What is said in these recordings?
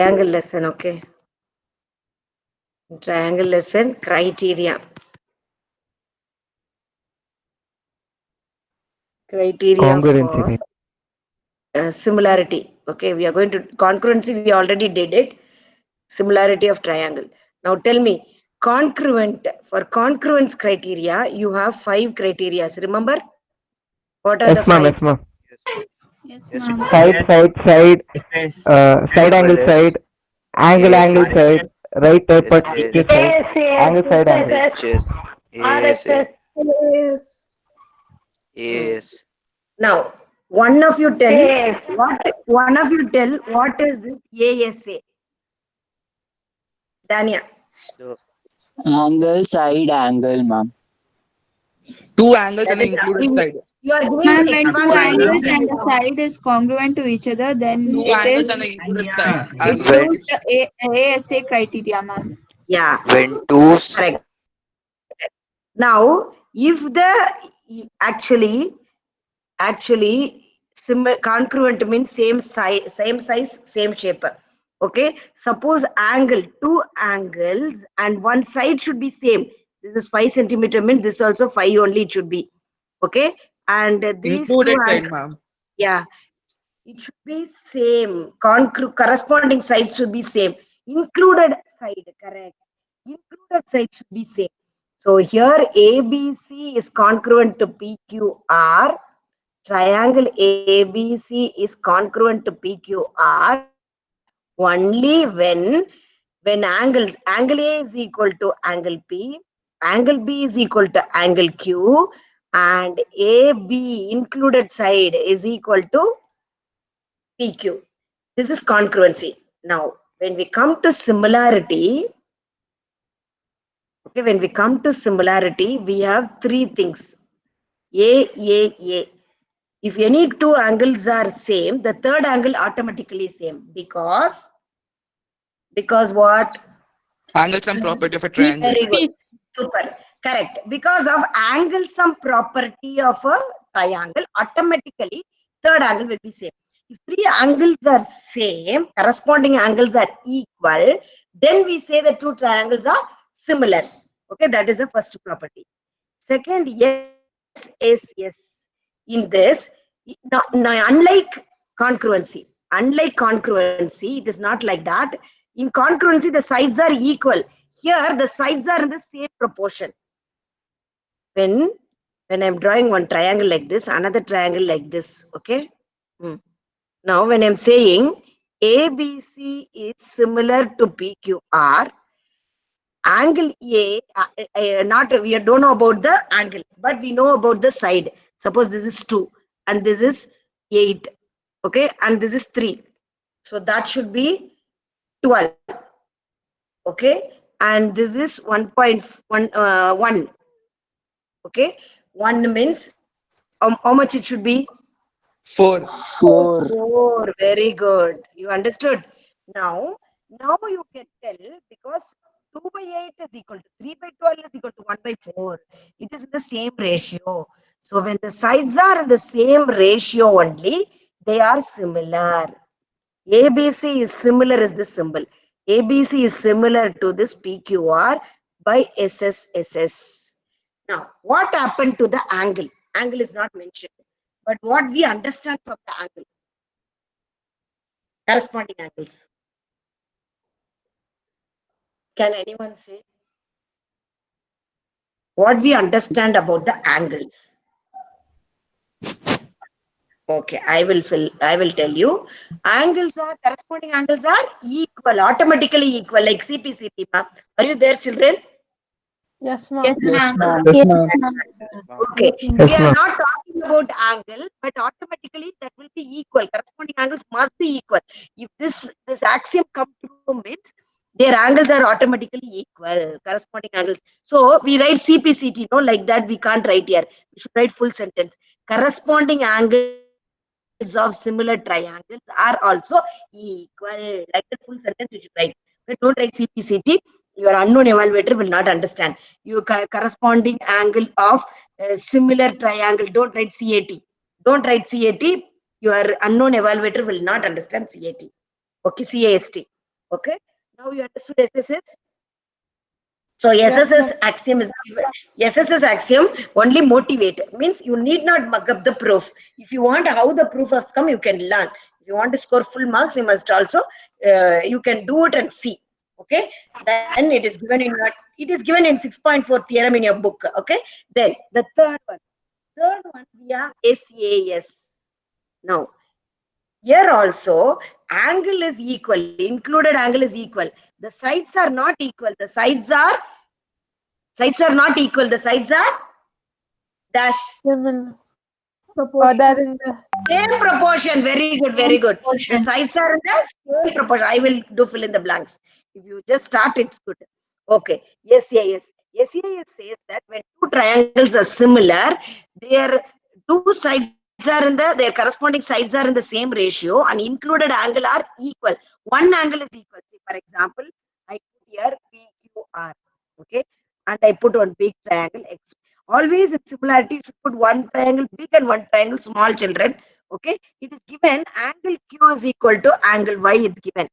Triangle lesson, okay. Triangle lesson criteria. Criteria for Congruency. similarity. Okay, we are going to congruency. We already did it. Similarity of triangle. Now tell me, congruent. For congruence criteria, you have 5 criteria. Remember what are the Yes, ma'am. 5? Yes, ma'am. Yes, Yes, ma'am. ma'am. Side, Yes, side, side, yes, yes. side Equal angle is. side, angle Yes, angle yes. RHS, side, right Yes, yes. perpendicular side, angle side angle. RHS. Yes, yes. Yes. Hmm. Yes. Now, one of you tell what. One of you tell what is this ASA? Dania. So, angle, side angle, ma'am. Two angles That and an is included side. you are giving Ma'am, when two expansion. angles and the side is congruent to each other, then Two it angles is and an included side. it Angle. when proves the ASA criteria, ma'am. Yeah, when two correct. Now, if the actually similar congruent means same shape. Okay, suppose angle, two angles and one side should be same. This is 5 centimeter means this also 5 only it should be. Okay, and these two Included side, angles, ma'am. yeah, it should be same. Corresponding sides should be same. Included side, correct. Included side should be same. So here ABC is congruent to PQR. Triangle ABC is congruent to PQR only when angle A is equal to angle P, angle B is equal to angle Q, and AB included side is equal to PQ. This is congruency. Now, when we come to similarity, okay, when we come to similarity, we have 3 things. A. If any two angles are same, the third angle automatically same because what? Angle sum property of a See, triangle. Very good. Super. Correct. Because of angle sum property of a triangle, automatically third angle will be same. If 3 angles are same, corresponding angles are equal, then we say the two triangles are similar. Okay, that is the first property. Second, yes. In this, unlike congruency, it is not like that. In congruency, the sides are equal. Here, the sides are in the same proportion. When I'm drawing one triangle like this, another triangle like this, okay? Now, when I'm saying ABC is similar to PQR, angle A, not we don't know about the angle, but we know about the side. Suppose this is 2 and this is 8, okay, and this is 3. So that should be 12, okay, and this is 1.1, okay. 1 means how much it should be? 4. 4. 4. Very good. You understood. Now you can tell because 2 by 8 is equal to 3 by 12 is equal to 1 by 4. It is in the same ratio. So when the sides are in the same ratio only, they are similar. ABC is similar as this symbol. ABC is similar to this PQR by SSSS. Now, what happened to the angle? Angle is not mentioned. But what we understand from the angle, corresponding angles. Can anyone say what we understand about the angles? Okay, I will tell you. Angles are corresponding angles are equal, automatically equal, like CPCP. Are you there, children? Yes, yes, ma'am. Yes, ma'am. ma'am. Yes, Yes, ma'am. ma'am. ma'am. Okay, we Yes, are ma'am. not talking about angle, but automatically that will be equal. Corresponding angles must be equal. If this axiom come true means their angles are automatically equal. Corresponding angles. So we write CPCT, no, like that we can't write here. We should write full sentence. Corresponding angles of similar triangles are also equal. Like that full sentence you should write. But don't write CPCT. Your unknown evaluator will not understand. Your corresponding angle of similar triangle. Don't write CAT. Don't write CAT. Your unknown evaluator will not understand CAT. Okay, CAST. Okay. Now you understood SSS? So SSS axiom is given. SSS axiom only motivate. Means you need not mug up the proof. If you want how the proof has come, you can learn. If you want to score full marks, you must also you can do it and see. Okay. Then it is given in what? It is given in 6.4 theorem in your book. Okay. Then the third one. Third one we have SAS. Now here also angle is equal. Included angle is equal. The sides are not equal. The sides are not equal. The sides are dash. Similar. Or that in the Same proportion. Very good. Very good. The Proportion. sides are in the same proportion. I will do fill in the blanks. If you just start, it's good. Okay. SAS. SAS says that when two triangles are similar, their two sides are in their corresponding sides are in the same ratio and included angle are equal. One angle is equal. See, for example, I put here PQR. Okay. And I put one big triangle X. Always in similarities, put one triangle big and one triangle small, children. Okay. It is given angle Q is equal to angle Y is given.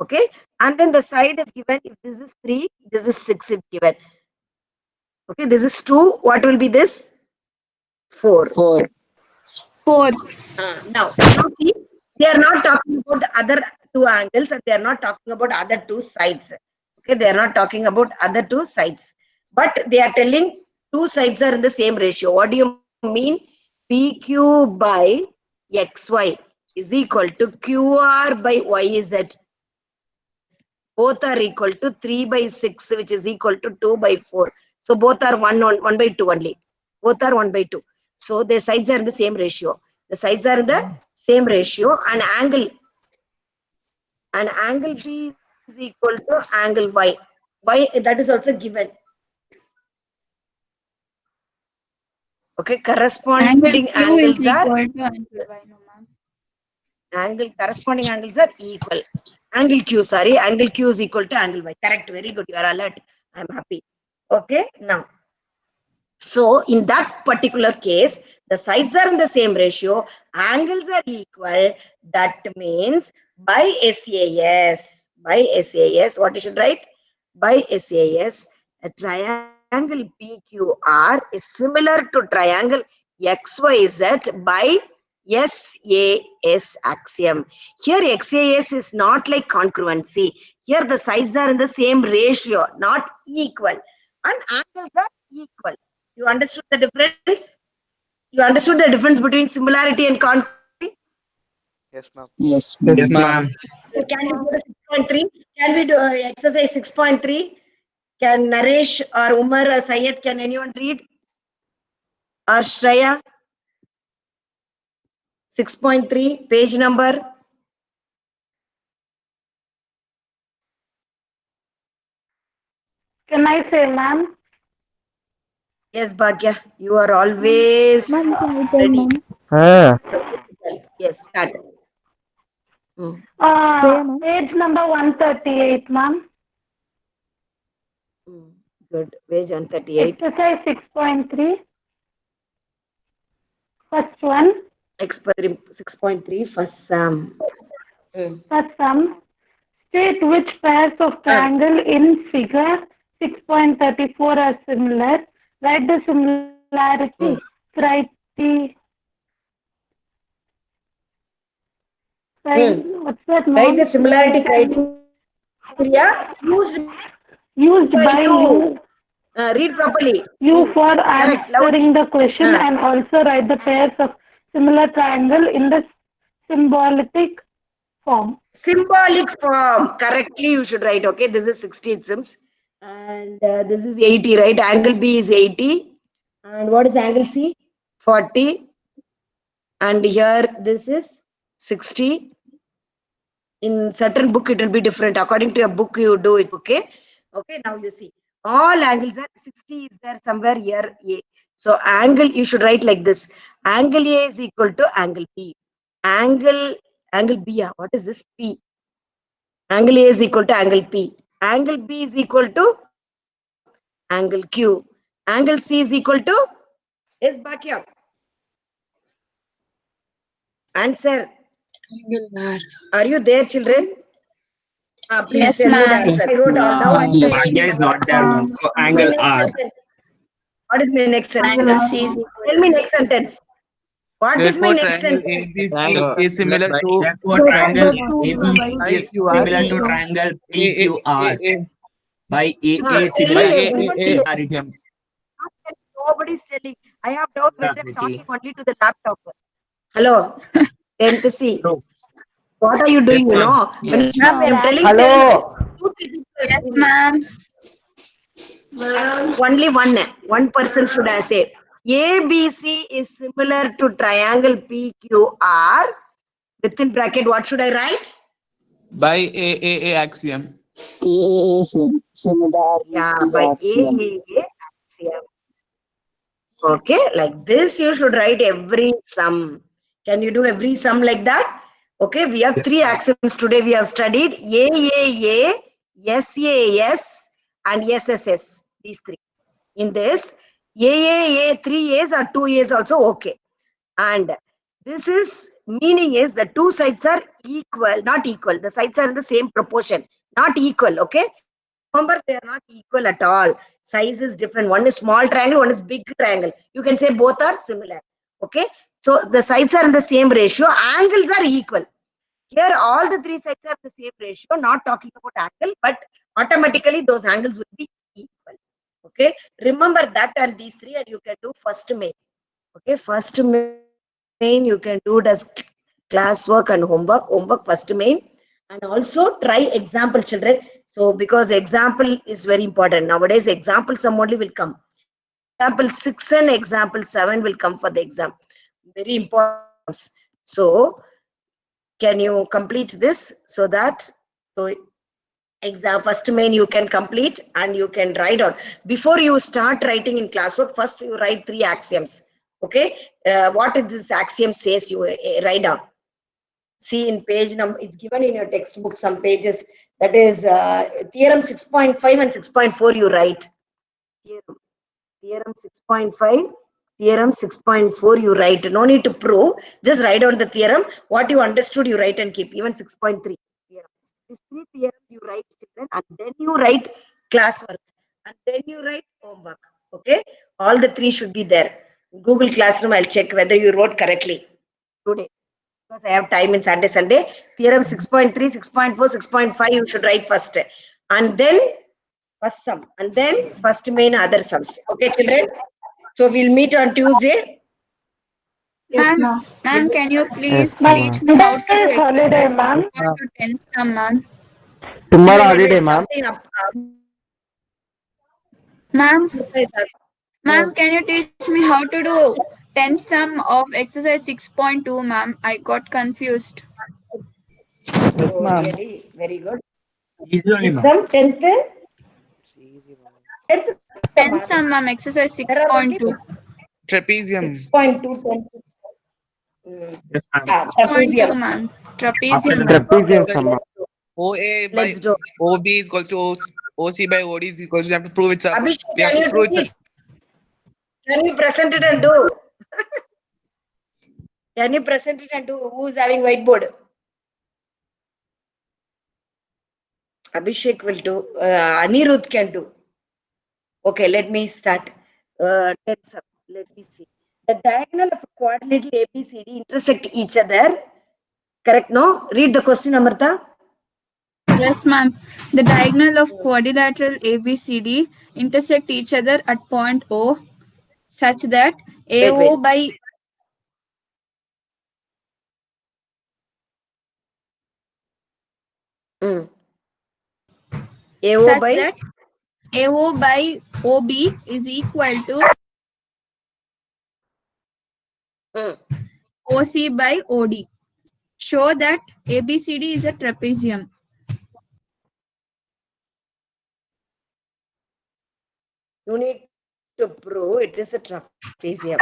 Okay. And then the side is given. If this is 3, this is 6 is given. Okay. This is 2. What will be this? 4. 4. 4. Now see, they are not talking about other two angles and they are not talking about other two sides. Okay, they are not talking about other two sides, but they are telling two sides are in the same ratio. What do you mean? PQ by XY is equal to QR by YZ. Both are equal to 3 by 6, which is equal to 2 by 4. So both are 1 by 2 only. Both are 1 by 2. So their sides are in the same ratio. The sides are in the same ratio and angle B is equal to angle Y. Y that is also given. Okay, Angle corresponding Q is angles are equal to angle Y, no ma'am. corresponding angles are equal. Angle Q is equal to angle Y. Correct, very good. You are alert. I am happy. Okay, now. So in that particular case, the sides are in the same ratio, angles are equal. That means by SAS, what you should write? By SAS, a triangle PQR is similar to triangle XYZ by SAS axiom. Here SAS is not like congruency. Here the sides are in the same ratio, not equal. And angles are equal. You understood the difference? You understood the difference between similarity and congruency? Yes, ma'am. Yes, Yes, ma'am. ma'am. So can we go to 6.3? Can we do exercise 6.3? Can Naresh or Umar or Syed, can anyone read? Or Shreya? 6.3, page number. Can I say, ma'am? Yes, Bhagya, you are always Ma'am, can I tell, ready. ma'am? Yes, start. ma'am. Page number 138, ma'am. Good. Page 138. Exercise 6.3. First one. Experiment 6.3, first sum. First sum. State which pairs of triangle in figure 6.34 are similar. Write the similarity criteria. What's that, ma'am? Write the similarity criteria used by you. Read properly. You for Correct. answering the question and also write the pairs of similar triangle in the symbolic form. Symbolic form. Correctly, you should write. Okay, this is 60 it seems. And this is 80, right? Angle B is 80. And what is angle C? 40. And here this is 60. In certain book, it will be different. According to your book, you do it. Okay. Okay, now you see. All angles are 60 is there somewhere here A. So angle, you should write like this. Angle A is equal to angle B. Angle B, what is this? P. Angle A is equal to angle P. Angle B is equal to angle Q. Angle C is equal to, yes, back here. Answer. Are you there, children? Please Yes, tell me the ma'am. answer. I wrote down. Now I'm Yes. telling Bhagya you. is not there, ma'am. So angle R. What is my next sentence? Angle C is equal. Tell me next sentence. What is my Therefore, next triangle sentence? ABC is similar by- to therefore triangle ABC is QR similar to triangle PQR by Huh, AA tell similar to everyone to ARITM. Nobody's telling. I have doubt whether I'm Gravity. talking only to the laptop. Hello, 10th C. No. What are you doing? Yes, You ma'am. know, when Yes, Ma'am, I'm ma'am. telling Hello. 10th, Yes, ma'am. only one person should have said. ABC is similar to triangle PQR. Within bracket, what should I write? by AAA axiom. AA similar Yeah, to by axiom. AAA axiom. Okay, like this you should write every sum. Can you do every sum like that? Okay, we have three axioms today. We have studied AAA, SAS, and SSS. These three. In this, AAA, 3 A's or 2 A's also okay. And this is meaning is the two sides are equal, not equal. The sides are in the same proportion, not equal. Okay. Remember, they are not equal at all. Size is different. One is small triangle, one is big triangle. You can say both are similar. Okay. So the sides are in the same ratio. Angles are equal. Here, all the three sides are the same ratio. Not talking about angle, but automatically those angles will be equal. Okay. Remember that and these three, and you can do first main. Okay. First main you can do it as classwork and homework. Homework first main. And also try example, children. So because example is very important. Nowadays, example sum only will come. Example 6 and example 7 will come for the exam. Very important. So can you complete this so that exam first main you can complete and you can write on. Before you start writing in classwork, first you write 3 axioms. Okay. What is this axiom says, you write down. See in page number, it's given in your textbook, some pages. That is theorem 6.5 and 6.4 you write. Theorem 6.5, theorem 6.4 you write. No need to prove, just write down the theorem. What you understood you write and keep. Even 6.3 theorem. These 3 theorems you write, children, and then you write classwork. And then you write homework. Okay? All the 3 should be there. Google Classroom, I'll check whether you wrote correctly today. Because I have time in Sunday. Theorem 6.3, 6.4, 6.5 you should write first. And then first sum. And then first main other sums. Okay, children? So we'll meet on Tuesday. Ma'am, can you please Yes, teach me how to Today is holiday, exercise ma'am. 1 to 10 sum, ma'am? Tomorrow holiday, ma'am. Ma'am, can you teach me how to do 10 sum of exercise 6.2, ma'am? I got confused. Yes, ma'am. Really, very good. Easy only, Which ma'am. sum? 10th? It's easy, ma'am. 10th 10 sum, ma'am, exercise There are only 6.2. Trapezium. 6.2, 10. Yes, ma'am. 6.2, Trapezium. ma'am. After Trapezium. the Trapezium sum, ma'am. OA by Let's do. OB is equal to OC by OD is equal to, you have to prove it's up. Abhishek, We have can to you prove do it's it? Can you present it and do? Can you present it and do? Who is having whiteboard? Abhishek will do. Anirudh can do. Okay, let me start. Let me see. The diagonal of a quadrilateral ABCD intersect each other. Correct? No? Read the question, Amrita. Yes, ma'am. The diagonal of quadrilateral ABCD intersect each other at point O such that AO Wait. by AO such by that AO by OB is equal to OC by OD. Show that ABCD is a trapezium. you need to prove it is a trapezium.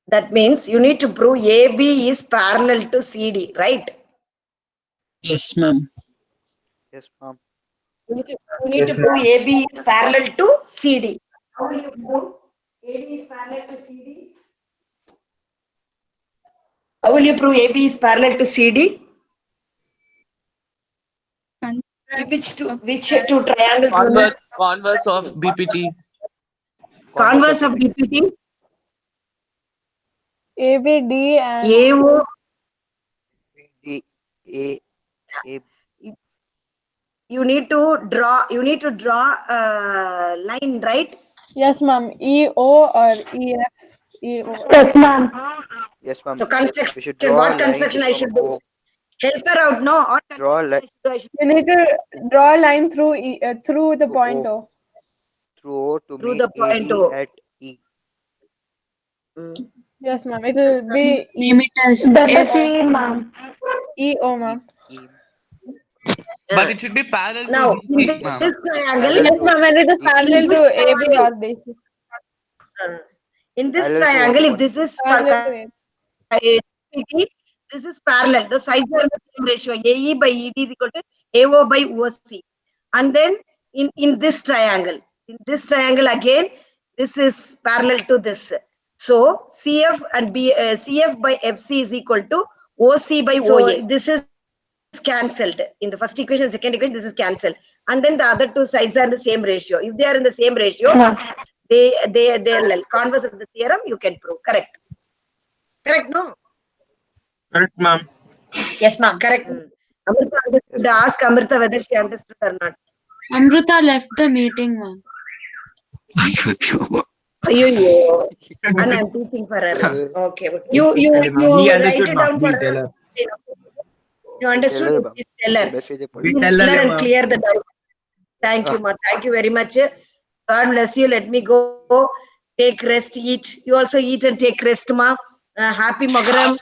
That means you need to prove AB is parallel to CD, right? Yes, ma'am. Yes, ma'am. You need to prove AB is parallel to CD. How will you prove AD is parallel to CD? How will you prove AB is parallel to CD? Which two triangles? Converse of BPT. Converse of BPT. ABD and AO. A. You need to draw a line, right? yes, ma'am. EO or EF. EO. Yes, ma'am. Yes, ma'am. So We construction, should draw a what line construction I from should do? O. Help her out, no? What Draw a construction line I should do? You need to draw a line through through the Through point O. O. Through O to Through meet the point AD O. at E. Yes, ma'am. It will be Name it as F. ma'am. EO, ma'am. E. But it should be parallel Now, to DC, in ma'am. this triangle, Parallel Yes, ma'am. And it is parallel to AB or DC. in this Parallel to triangle, what if this is Parallel to AB. this is parallel. The sides are the same ratio. AE by ED is equal to AO by OC. And then in this triangle again, this is parallel to this. So CF and CF by FC is equal to OC by OA. So this is cancelled. In the first equation, second equation, this is cancelled. And then the other two sides are in the same ratio. If they are in the same ratio, they are converse of the theorem, you can prove. Correct. Correct, no? Correct, ma'am. Yes, ma'am. Correct. Amrita understood. Ask Amrita whether she understood or not. Amrita left the meeting, ma'am. Ayyo. And I'm teaching for her. Okay. You He write it understood, down ma'am. for Please tell her. her. You understood? Please tell her. Message. We tell her, Clear and ma'am. clear the doubt. Thank you, ma. Thank you very much. God bless you. Let me go. Take rest, eat. You also eat and take rest, ma. Happy Mogaram.